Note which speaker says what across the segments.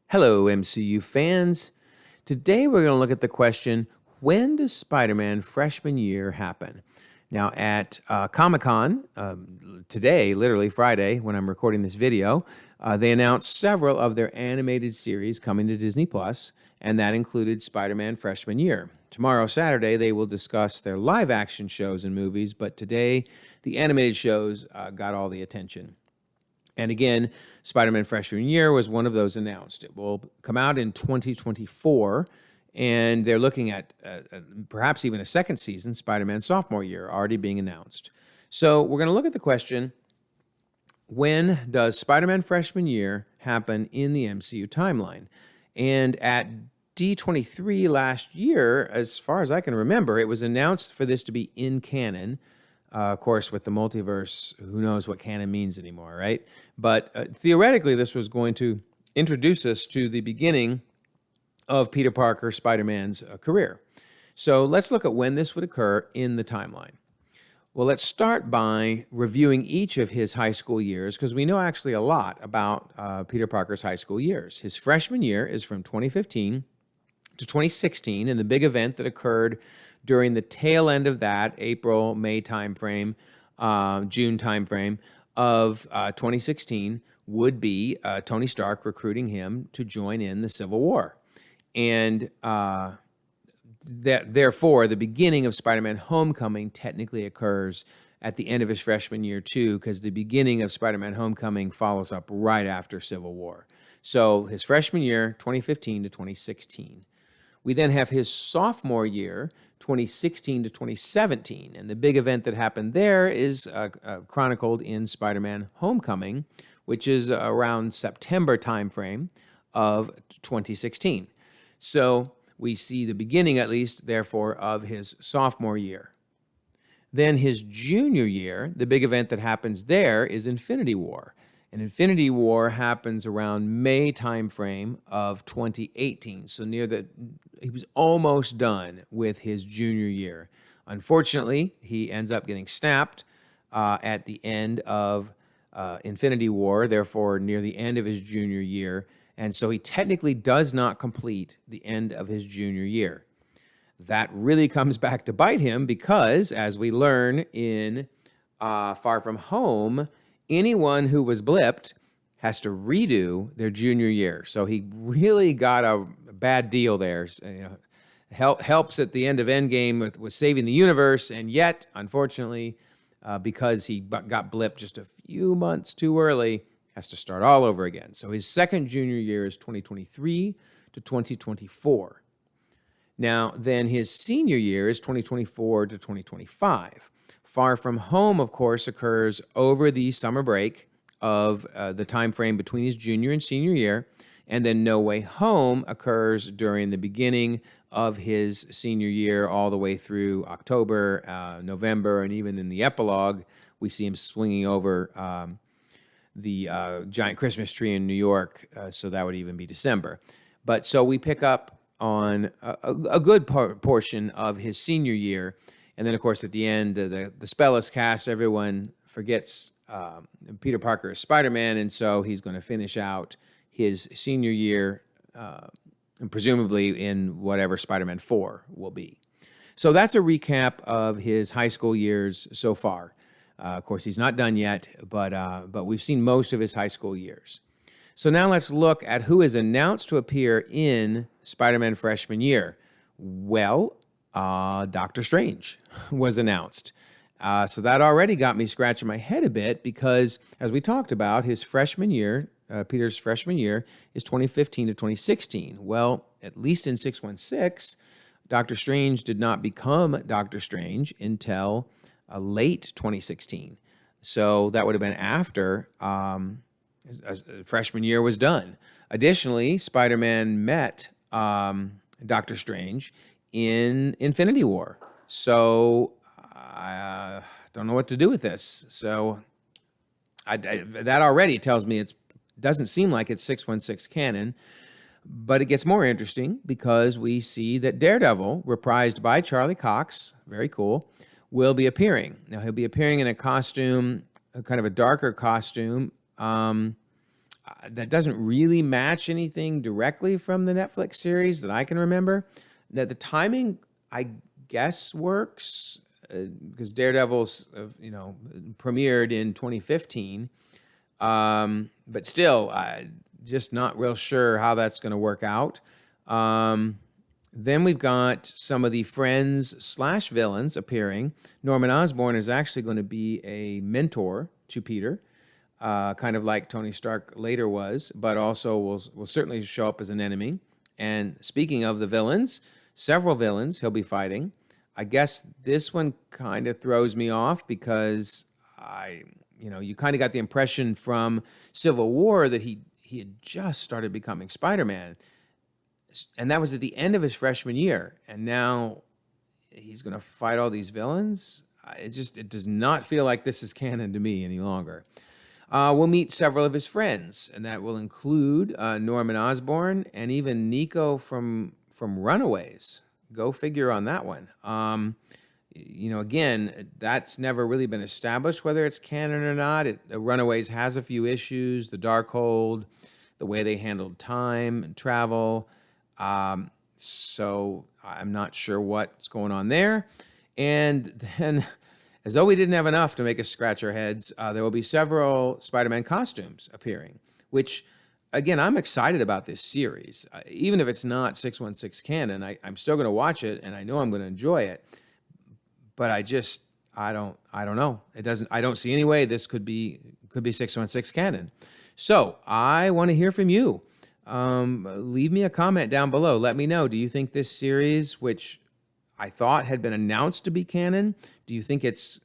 Speaker 1: Hello, MCU fans. Today we're going to look at the question, when does Spider-Man freshman year happen? Now, at Comic-Con today, literally Friday, when I'm recording this video, they announced several of their animated series coming to Disney Plus, and that included Spider-Man freshman year. Tomorrow, Saturday, they will discuss their live-action shows and movies, but today, the animated shows got all the attention. And again, Spider-Man freshman year was one of those announced. It will come out in 2024, and they're looking at perhaps even a second season, Spider-Man sophomore year, already being announced. So we're going to look at the question, when does Spider-Man freshman year happen in the MCU timeline? And at D23 last year, as far as I can remember, it was announced for this to be in canon. Of course, with the multiverse, who knows what canon means anymore, right? But theoretically, this was going to introduce us to the beginning of Peter Parker, Spider-Man's career. So let's look at when this would occur in the timeline. Well, let's start by reviewing each of his high school years, because we know actually a lot about Peter Parker's high school years. His freshman year is from 2015 to 2016, and the big event that occurred during the tail end of that April, May timeframe, June timeframe of 2016 would be Tony Stark recruiting him to join in the Civil War. And therefore, the beginning of Spider-Man Homecoming technically occurs at the end of his freshman year too, because the beginning of Spider-Man Homecoming follows up right after Civil War. So his freshman year, 2015 to 2016. We then have his sophomore year, 2016 to 2017. And the big event that happened there is chronicled in Spider-Man Homecoming, which is around September timeframe of 2016. So we see the beginning, at least, therefore, of his sophomore year. Then his junior year, the big event that happens there is Infinity War. And Infinity War happens around May timeframe of 2018. So he was almost done with his junior year. Unfortunately, he ends up getting snapped at the end of Infinity War, therefore near the end of his junior year. And so he technically does not complete the end of his junior year. That really comes back to bite him because, as we learn in Far From Home, anyone who was blipped has to redo their junior year. So he really got a bad deal there. Helps at the end of Endgame with saving the universe, and yet, unfortunately, because he got blipped just a few months too early, has to start all over again. So his second junior year is 2023 to 2024. Now, then his senior year is 2024 to 2025. Far From Home, of course, occurs over the summer break of the time frame between his junior and senior year, and then No Way Home occurs during the beginning of his senior year all the way through October, November, and even in the epilogue, we see him swinging over the giant Christmas tree in New York, so that would even be December. But so we pick up on a good portion of his senior year. And then, of course, at the end, the spell is cast. Everyone forgets Peter Parker is Spider-Man, and so he's going to finish out his senior year, and presumably in whatever Spider-Man 4 will be. So that's a recap of his high school years so far. Of course, he's not done yet, but we've seen most of his high school years. So now let's look at who is announced to appear in Spider-Man freshman year. Well, Doctor Strange was announced. So that already got me scratching my head a bit because, as we talked about, his freshman year, Peter's freshman year, is 2015 to 2016. Well, at least in 616, Doctor Strange did not become Doctor Strange until late 2016. So that would have been after freshman year was done. Additionally, Spider-Man met Doctor Strange in Infinity War. So I don't know what to do with this. So that already tells me it doesn't seem like it's 616 canon. But it gets more interesting because we see that Daredevil, reprised by Charlie Cox, very cool, will be appearing. Now, he'll be appearing in a costume, kind of a darker costume, that doesn't really match anything directly from the Netflix series that I can remember. Now, the timing, I guess, works because Daredevil's, premiered in 2015. But still, just not real sure how that's going to work out. Then we've got some of the friends/villains appearing. Norman Osborn is actually going to be a mentor to Peter, kind of like Tony Stark later was, but also will certainly show up as an enemy. And speaking of the villains, several villains he'll be fighting. I guess this one kind of throws me off because you kind of got the impression from Civil War that he had just started becoming Spider-Man. And that was at the end of his freshman year. And now he's going to fight all these villains. It does not feel like this is canon to me any longer. We'll meet several of his friends, and that will include Norman Osborn and even Nico from Runaways. Go figure on that one. Again, that's never really been established whether it's canon or not. Runaways has a few issues, the Darkhold, the way they handled time and travel. So I'm not sure what's going on there. And then, as though we didn't have enough to make us scratch our heads, there will be several Spider-Man costumes appearing, which, again, I'm excited about this series. Even if it's not 616 canon, I'm still going to watch it, and I know I'm going to enjoy it. But I don't know. I don't see any way this could be 616 canon. So I want to hear from you. Leave me a comment down below. Let me know. Do you think this series, which I thought had been announced to be canon, do you think it's,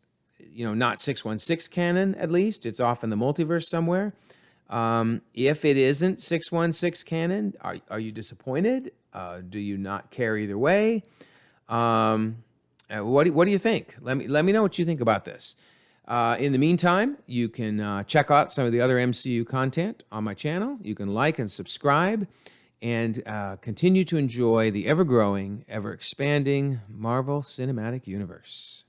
Speaker 1: not 616 canon at least? It's off in the multiverse somewhere. If it isn't 616 canon, are you disappointed? Do you not care either way? What do you think? Let me know what you think about this. In the meantime, you can check out some of the other MCU content on my channel. You can like and subscribe and continue to enjoy the ever-growing, ever-expanding Marvel Cinematic Universe.